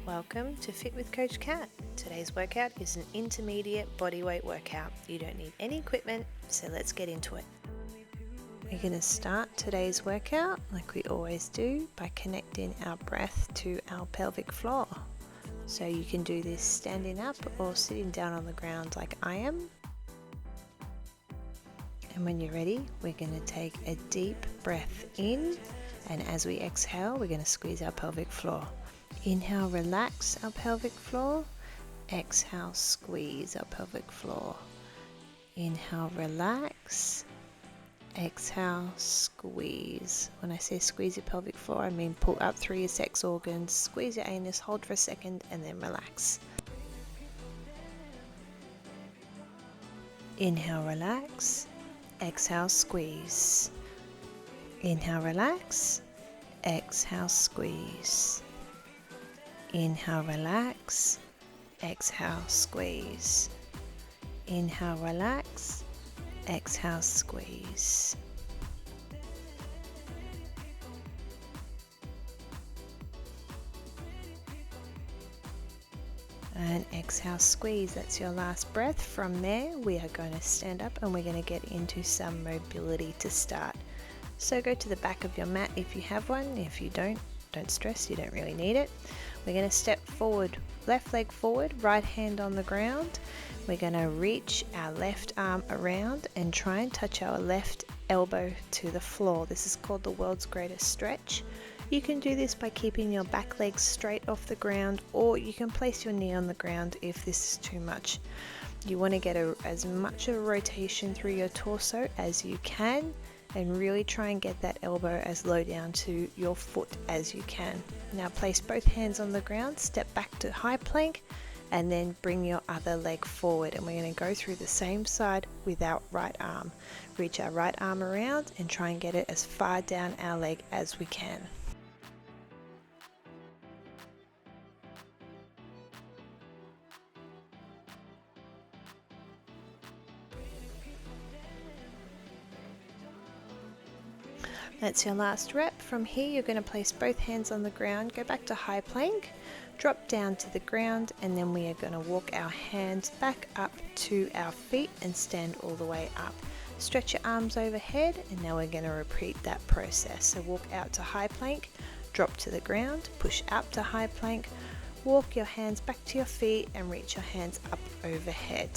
Welcome to Fit with Coach Kat. Today's workout is an intermediate bodyweight workout. You don't need any equipment, so let's get into it. We're going to start today's workout like we always do by connecting our breath to our pelvic floor. So you can do this standing up or sitting down on the ground like I am. And when you're ready, we're going to take a deep breath in, and as we exhale, we're going to squeeze our pelvic floor. Inhale, relax our pelvic floor. Exhale, squeeze our pelvic floor. Inhale, relax. Exhale, squeeze. When I say squeeze your pelvic floor, I mean pull up through your sex organs, squeeze your anus, hold for a second, and then relax. Inhale, relax. Exhale, squeeze. Inhale, relax. Exhale, squeeze. Inhale, relax. Exhale, squeeze. Inhale, relax. Exhale, squeeze. And exhale, squeeze. That's your last breath. From there, we are going to stand up and we're going to get into some mobility to start. So go to the back of your mat if you have one. If you don't stress, you don't really need it. We're going to step forward, left leg forward, right hand on the ground. We're going to reach our left arm around and try and touch our left elbow to the floor. This is called the world's greatest stretch. You can do this by keeping your back leg straight off the ground, or you can place your knee on the ground if this is too much. You want to get as much of a rotation through your torso as you can, and really try and get that elbow as low down to your foot as you can. Now place both hands on the ground, step back to high plank, and then bring your other leg forward, and we're going to go through the same side with our right arm. Reach our right arm around and try and get it as far down our leg as we can. That's your last rep. From here, you're going to place both hands on the ground, go back to high plank, drop down to the ground, and then we are going to walk our hands back up to our feet and stand all the way up. Stretch your arms overhead, and now we're going to repeat that process. So walk out to high plank, drop to the ground, push up to high plank, walk your hands back to your feet, and reach your hands up overhead.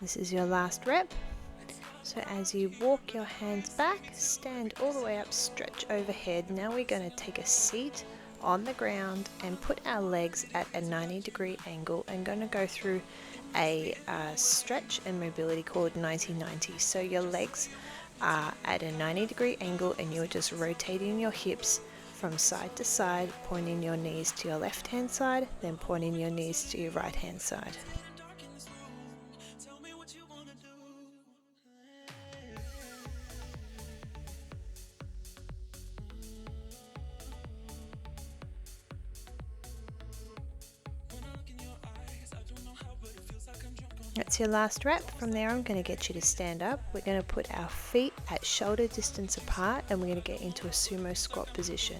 This is your last rep. So as you walk your hands back, stand all the way up, stretch overhead. Now we're going to take a seat on the ground and put our legs at a 90-degree angle and going to go through a stretch and mobility called 90-90. So your legs are at a 90-degree angle and you're just rotating your hips from side to side, pointing your knees to your left hand side, then pointing your knees to your right hand side. That's your last rep. From there, I'm going to get you to stand up. We're going to put our feet at shoulder distance apart and we're going to get into a sumo squat position.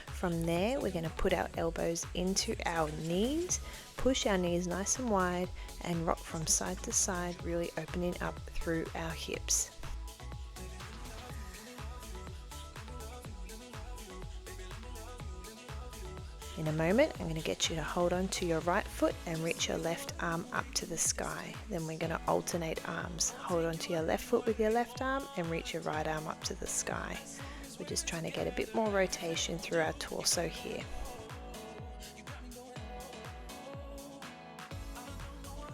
From there, we're going to put our elbows into our knees, push our knees nice and wide, and rock from side to side, really opening up through our hips. In a moment, I'm going to get you to hold on to your right foot and reach your left arm up to the sky. Then we're going to alternate arms. Hold on to your left foot with your left arm and reach your right arm up to the sky. We're just trying to get a bit more rotation through our torso here.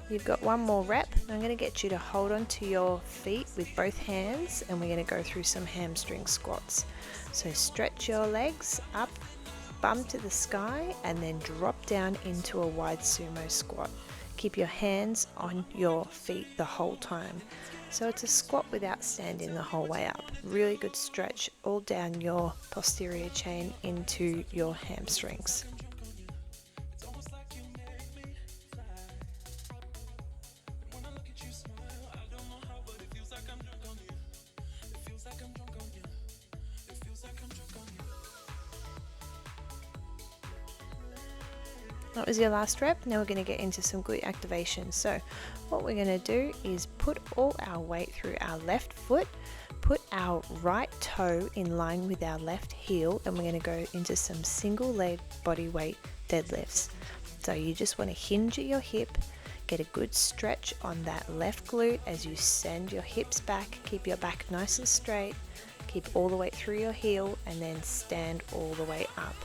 You've got one more rep. I'm going to get you to hold on to your feet with both hands and we're going to go through some hamstring squats. So stretch your legs up, bum to the sky, and then drop down into a wide sumo squat. Keep your hands on your feet the whole time. So it's a squat without standing the whole way up. Really good stretch all down your posterior chain into your hamstrings. That was your last rep. Now we're going to get into some glute activation. So what we're going to do is put all our weight through our left foot, put our right toe in line with our left heel, and we're going to go into some single leg body weight deadlifts. So you just want to hinge at your hip, get a good stretch on that left glute as you send your hips back, keep your back nice and straight, keep all the weight through your heel, and then stand all the way up.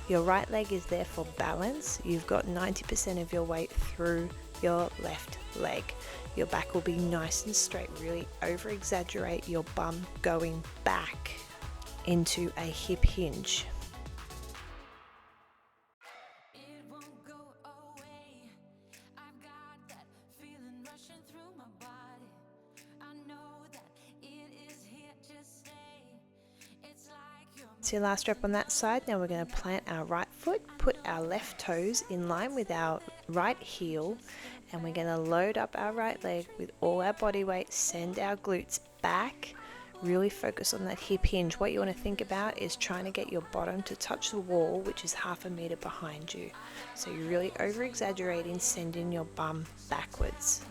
Your right leg is there for balance. You've got 90% of your weight through your left leg. Your back will be nice and straight. Really over exaggerate your bum going back into a hip hinge. It's your last rep on that side. Now we're going to plant our right foot, put our left toes in line with our right heel, and we're going to load up our right leg with all our body weight, send our glutes back, really focus on that hip hinge. What you want to think about is trying to get your bottom to touch the wall, which is half a meter behind you. So you're really over exaggerating, sending your bum backwards.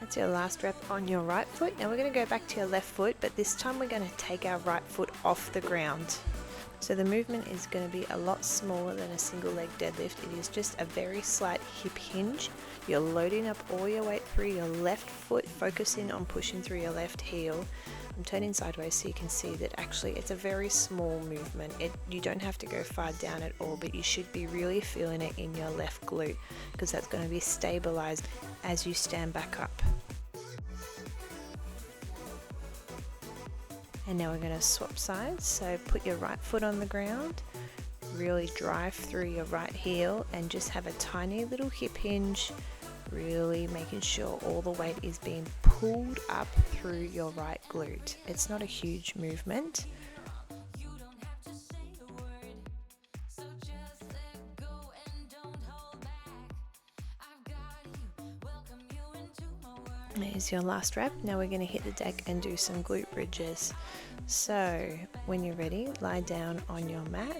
That's your last rep on your right foot. Now we're going to go back to your left foot, but this time we're going to take our right foot off the ground. So the movement is going to be a lot smaller than a single leg deadlift. It is just a very slight hip hinge. You're loading up all your weight through your left foot, focusing on pushing through your left heel. I'm turning sideways so you can see that actually it's a very small movement. You don't have to go far down at all, but you should be really feeling it in your left glute because that's going to be stabilized as you stand back up. And now we're going to swap sides. So put your right foot on the ground, really drive through your right heel and just have a tiny little hip hinge, really making sure all the weight is being pulled up through your right glute. It's not a huge movement. There's your last rep. Now we're going to hit the deck and do some glute bridges. So when you're ready, lie down on your mat.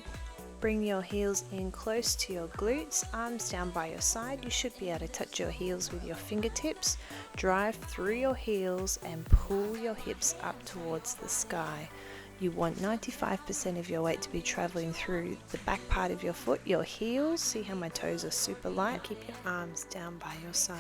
Bring your heels in close to your glutes, arms down by your side. You should be able to touch your heels with your fingertips. Drive through your heels and pull your hips up towards the sky. You want 95% of your weight to be traveling through the back part of your foot, your heels. See how my toes are super light? Keep your arms down by your side.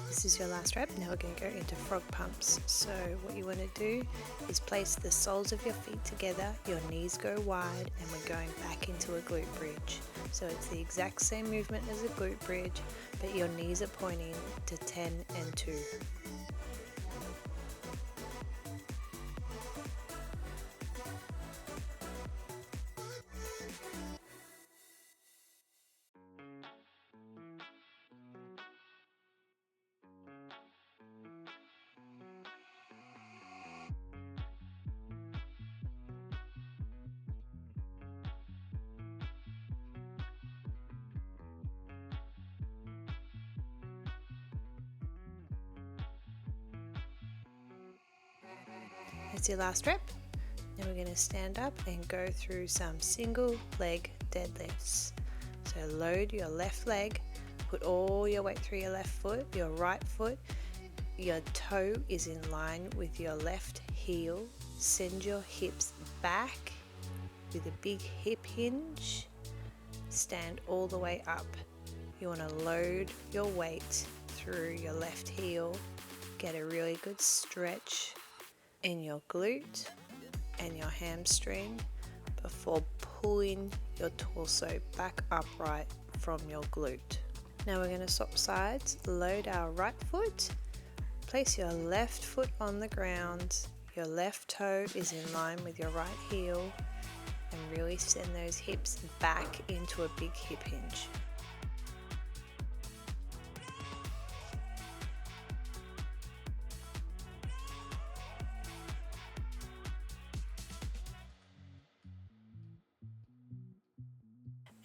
This is your last rep. Now we're going to go into frog pumps. So what you want to do is place the soles of your feet together, your knees go wide, and we're going back into a glute bridge. So it's the exact same movement as a glute bridge, but your knees are pointing to 10 and 2. That's your last rep. Now we're going to stand up and go through some single leg deadlifts. So load your left leg, put all your weight through your left foot, your right foot, your toe is in line with your left heel. Send your hips back with a big hip hinge. Stand all the way up. You want to load your weight through your left heel. Get a really good stretch in your glute and your hamstring before pulling your torso back upright from your glute. Now we're going to swap sides. Load our right foot. Place your left foot on the ground. Your left toe is in line with your right heel, and really send those hips back into a big hip hinge.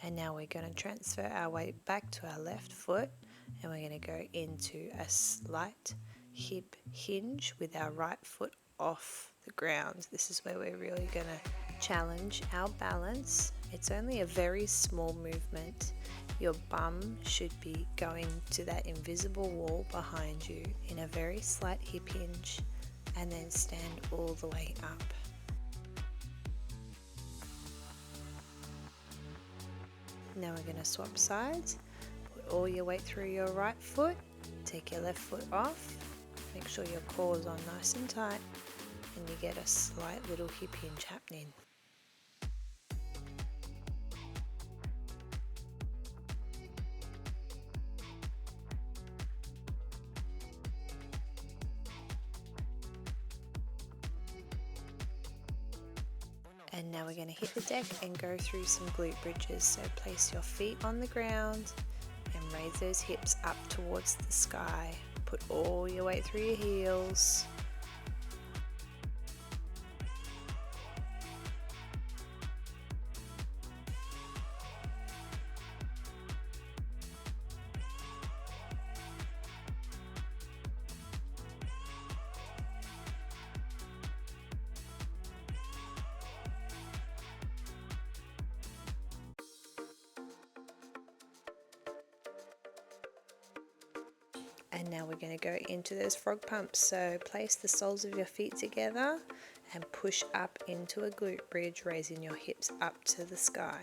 And now we're going to transfer our weight back to our left foot, and we're going to go into a slight hip hinge with our right foot off the ground. This is where we're really going to challenge our balance. It's only a very small movement. Your bum should be going to that invisible wall behind you in a very slight hip hinge, and then stand all the way up. Now we're going to swap sides. Put all your weight through your right foot. Take your left foot off. Make sure your core is on nice and tight, and you get a slight little hip hinge happening. And now we're going to hit the deck and go through some glute bridges. So place your feet on the ground and raise those hips up towards the sky. Put all your weight through your heels. And now we're going to go into those frog pumps. So place the soles of your feet together and push up into a glute bridge, raising your hips up to the sky.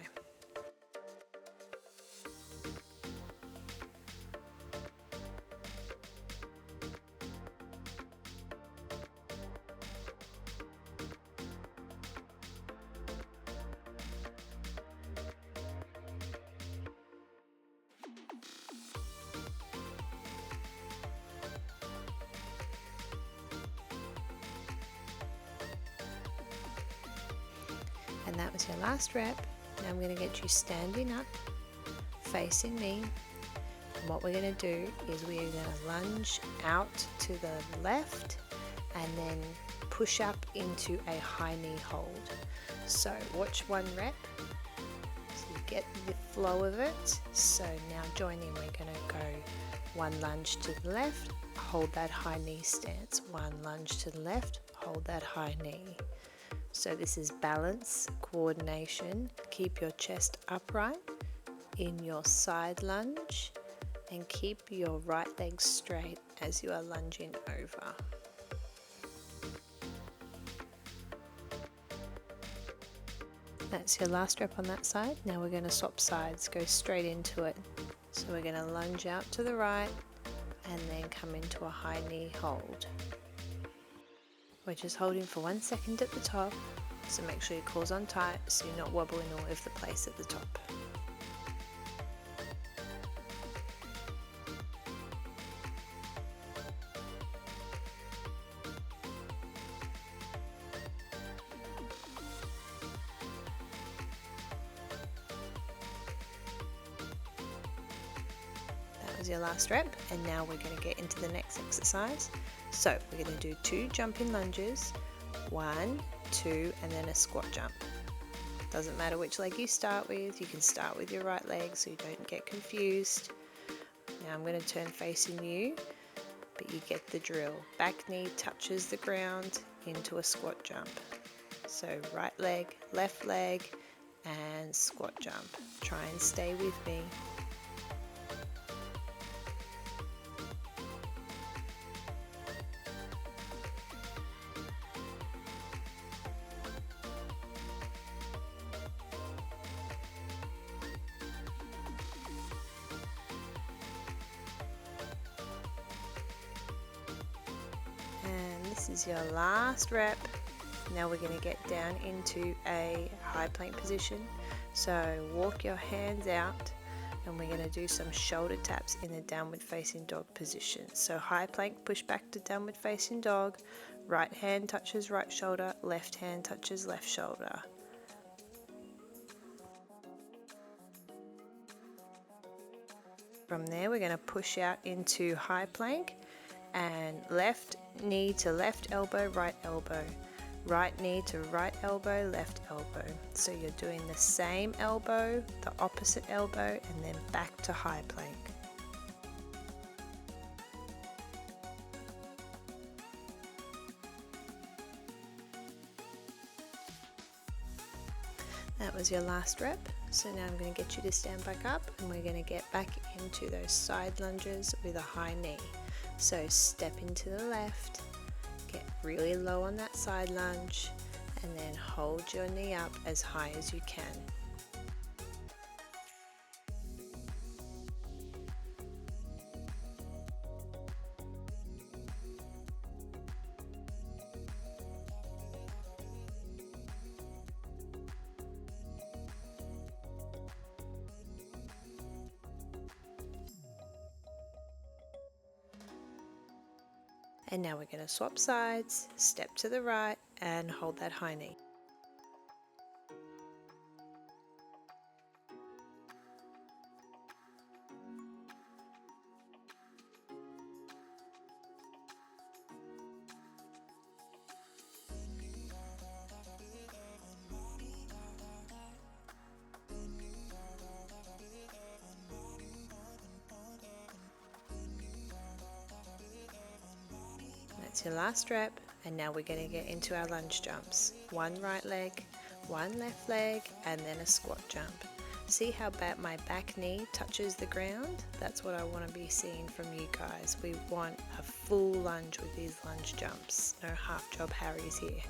And that was your last rep. Now I'm going to get you standing up, facing me. And what we're going to do is we are going to lunge out to the left and then push up into a high knee hold. So watch one rep so you get the flow of it. So now join in. We're going to go one lunge to the left, hold that high knee stance. One lunge to the left, hold that high knee. So this is balance, coordination. Keep your chest upright in your side lunge and keep your right leg straight as you are lunging over. That's your last rep on that side. Now we're going to swap sides, go straight into it. So we're going to lunge out to the right and then come into a high knee hold. We're just holding for 1 second at the top, so make sure your core's on tight so you're not wobbling all over the place at the top. That was your last rep, and now we're going to get into the next exercise. So we're going to do 2 jumping lunges, 1, 2, and then a squat jump. Doesn't matter which leg you start with, you can start with your right leg so you don't get confused. Now I'm going to turn facing you, but you get the drill. Back knee touches the ground into a squat jump. So right leg, left leg, and squat jump. Try and stay with me. And this is your last rep. Now we're going to get down into a high plank position. So walk your hands out and we're going to do some shoulder taps in a downward facing dog position. So high plank, push back to downward facing dog. Right hand touches right shoulder, left hand touches left shoulder. From there we're going to push out into high plank and left knee to left elbow, right elbow. Right knee to right elbow, left elbow. So you're doing the same elbow, the opposite elbow, and then back to high plank. That was your last rep. So now I'm going to get you to stand back up and we're going to get back into those side lunges with a high knee. So step into the left, get really low on that side lunge, and then hold your knee up as high as you can. And now we're going to swap sides, step to the right and hold that high knee. That's your last rep, and now we're going to get into our lunge jumps. One right leg, one left leg, and then a squat jump. See how my back knee touches the ground? That's what I want to be seeing from you guys. We want a full lunge with these lunge jumps. No half job Harrys here.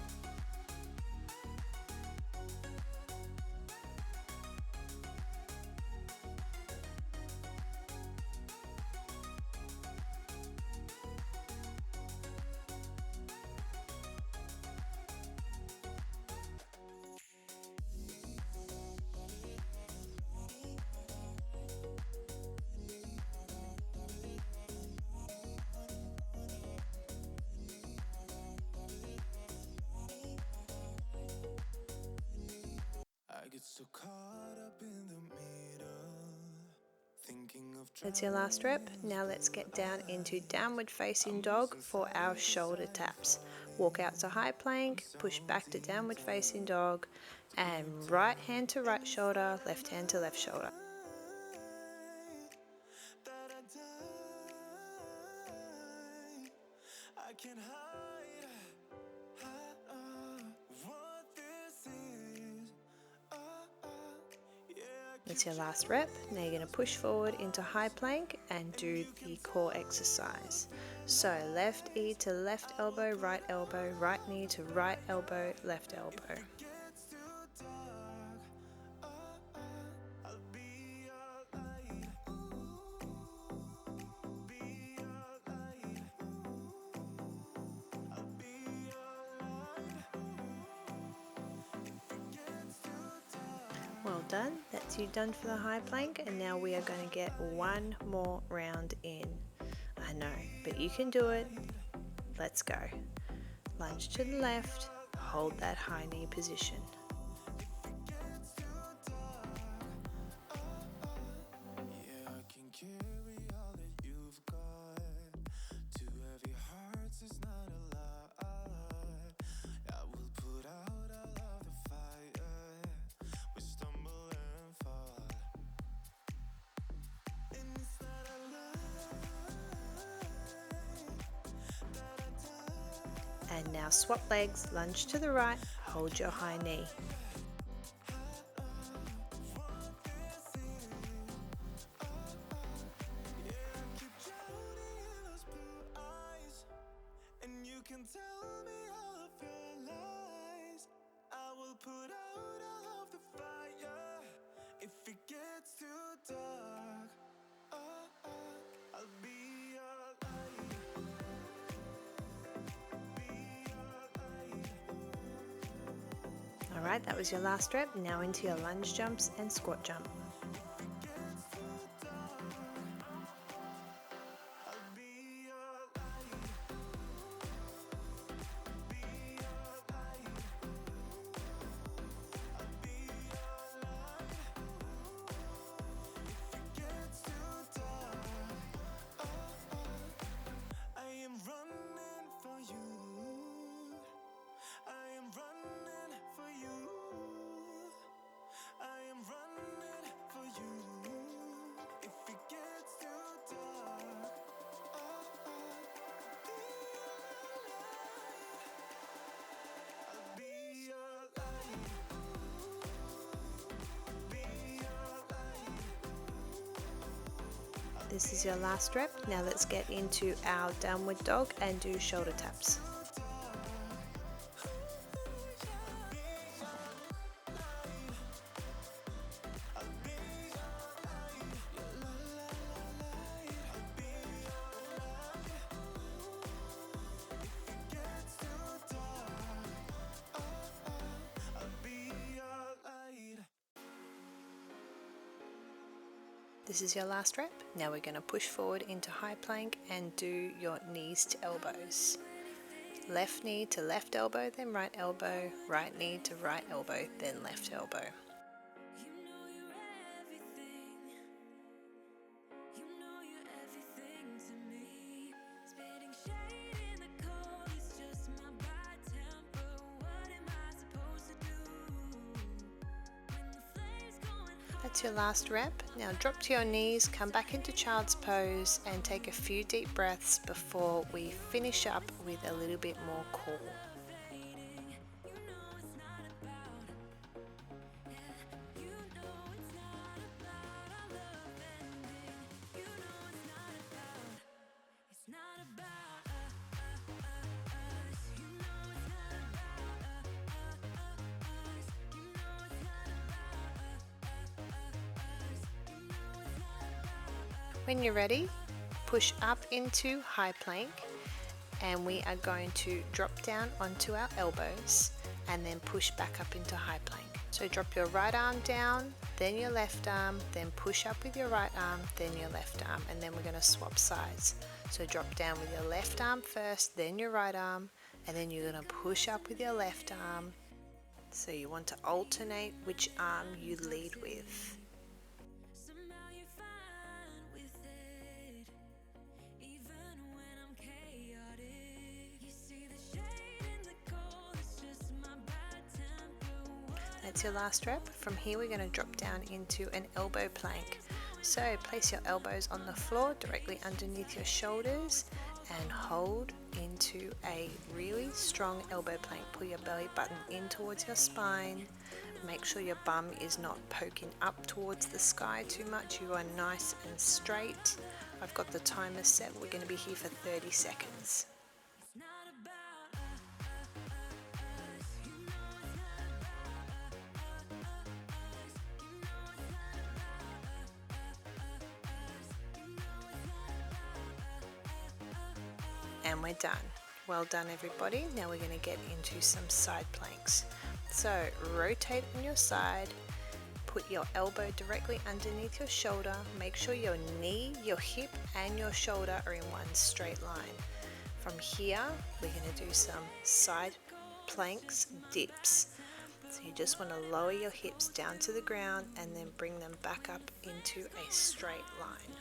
So caught up in the middle, thinking of That's your last rep. Now let's get down into downward facing dog for our shoulder taps. Walk out to high plank, push back to downward facing dog, and right hand to right shoulder, left hand to left shoulder. I can hide what this is. That's your last rep. Now you're going to push forward into high plank and do the core exercise. So left knee to left elbow, right knee to right elbow, left elbow. Well done, that's you done for the high plank, and now we are going to get one more round in. I know, but you can do it. Let's go. Lunge to the left, hold that high knee position. And now swap legs, lunge to the right, hold your high knee. And you can tell me all of your lies. I will put out all of the fire if it gets too dark. I'll be your light. Be your light. Alright, that was your last rep. Now into your lunge jumps and squat jump. This is your last rep. Now let's get into our downward dog and do shoulder taps. This is your last rep. Now we're going to push forward into high plank and do your knees to elbows. Left knee to left elbow, then right elbow, right knee to right elbow, then left elbow. That's your last rep. Now drop to your knees, come back into child's pose and take a few deep breaths before we finish up with a little bit more core. When you're ready, push up into high plank and we are going to drop down onto our elbows and then push back up into high plank. So drop your right arm down, then your left arm, then push up with your right arm, then your left arm, and then we're going to swap sides. So drop down with your left arm first, then your right arm, and then you're going to push up with your left arm. So you want to alternate which arm you lead with. That's your last rep. From here we're going to drop down into an elbow plank. So place your elbows on the floor directly underneath your shoulders and hold into a really strong elbow plank. Pull your belly button in towards your spine. Make sure your bum is not poking up towards the sky too much. You are nice and straight. I've got the timer set. We're going to be here for 30 seconds. And we're done. Well done everybody. Now we're going to get into some side planks. So rotate on your side, put your elbow directly underneath your shoulder, make sure your knee, your hip and your shoulder are in one straight line. From here we're going to do some side planks dips. So you just want to lower your hips down to the ground and then bring them back up into a straight line.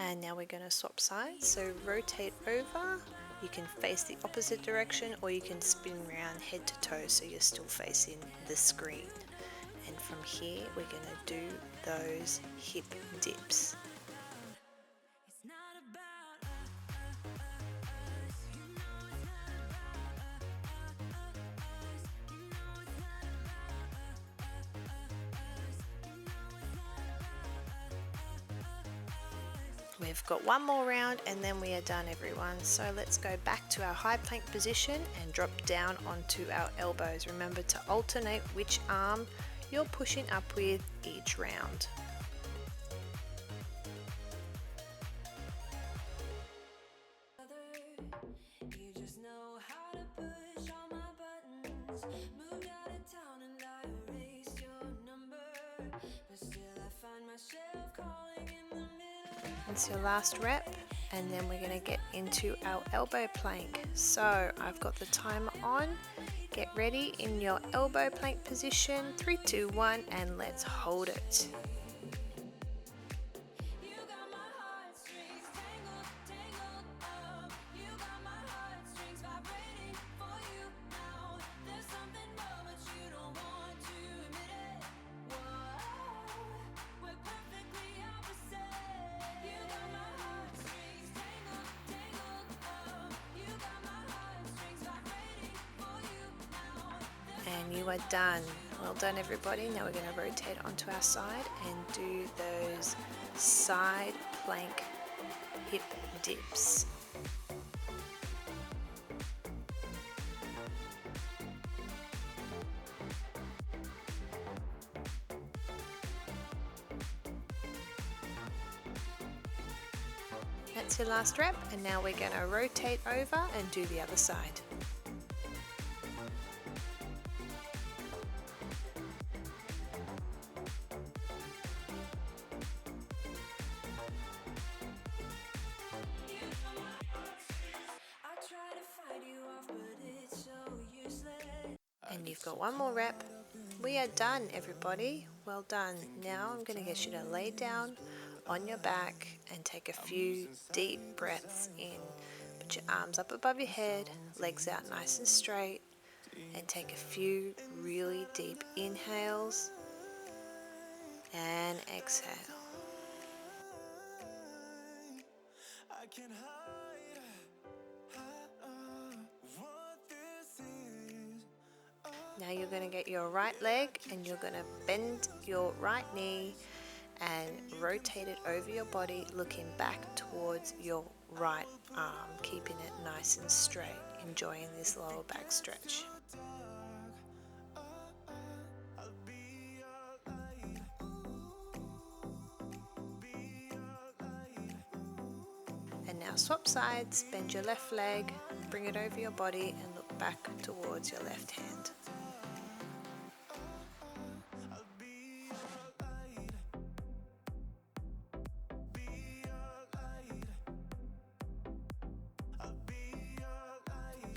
And now we're going to swap sides, so rotate over, you can face the opposite direction or you can spin around head to toe so you're still facing the screen. And from here we're going to do those hip dips. We've got one more round and then we are done, everyone. So let's go back to our high plank position and drop down onto our elbows. Remember to alternate which arm you're pushing up with each round. It's your last rep, and then we're going to get into our elbow plank. So I've got the timer on. Get ready in your elbow plank position. 3, 2, 1, and let's hold it. And you are done. Well done, everybody. Now we're going to rotate onto our side and do those side plank hip dips. That's your last rep, and now we're going to rotate over and do the other side. And you've got one more rep. We are done, everybody. Well done. Now I'm going to get you to lay down on your back and take a few deep breaths in. Put your arms up above your head, legs out nice and straight, and take a few really deep inhales and exhale. I can hide what this is. Now you're going to get your right leg and you're going to bend your right knee and rotate it over your body, looking back towards your right arm, keeping it nice and straight, enjoying this lower back stretch. And now swap sides, bend your left leg, bring it over your body and look back towards your left hand.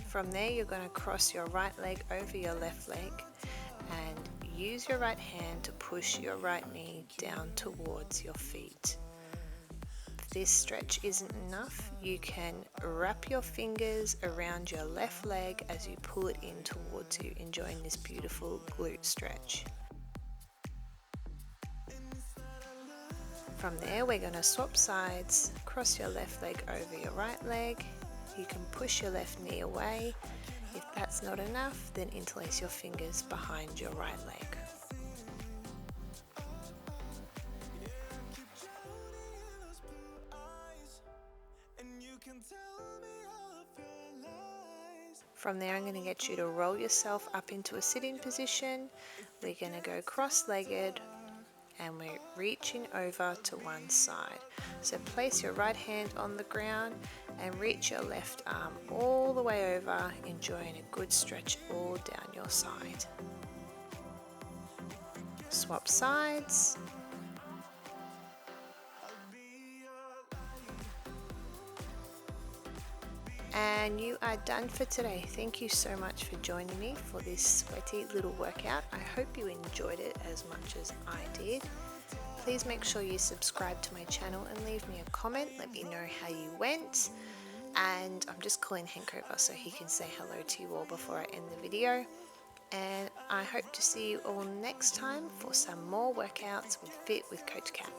From there, you're going to cross your right leg over your left leg and use your right hand to push your right knee down towards your feet. If this stretch isn't enough, you can wrap your fingers around your left leg as you pull it in towards you, enjoying this beautiful glute stretch. From there, we're going to swap sides, cross your left leg over your right leg. You can push your left knee away. If that's not enough, then interlace your fingers behind your right leg. From there, I'm going to get you to roll yourself up into a sitting position. We're going to go cross-legged and we're reaching over to one side. So place your right hand on the ground and reach your left arm all the way over, enjoying a good stretch all down your side. Swap sides. And you are done for today. Thank you so much for joining me for this sweaty little workout. I hope you enjoyed it as much as I did. Please make sure you subscribe to my channel and leave me a comment. Let me know how you went. And I'm just calling Hank over so he can say hello to you all before I end the video. And I hope to see you all next time for some more workouts with Fit with Coach Kat.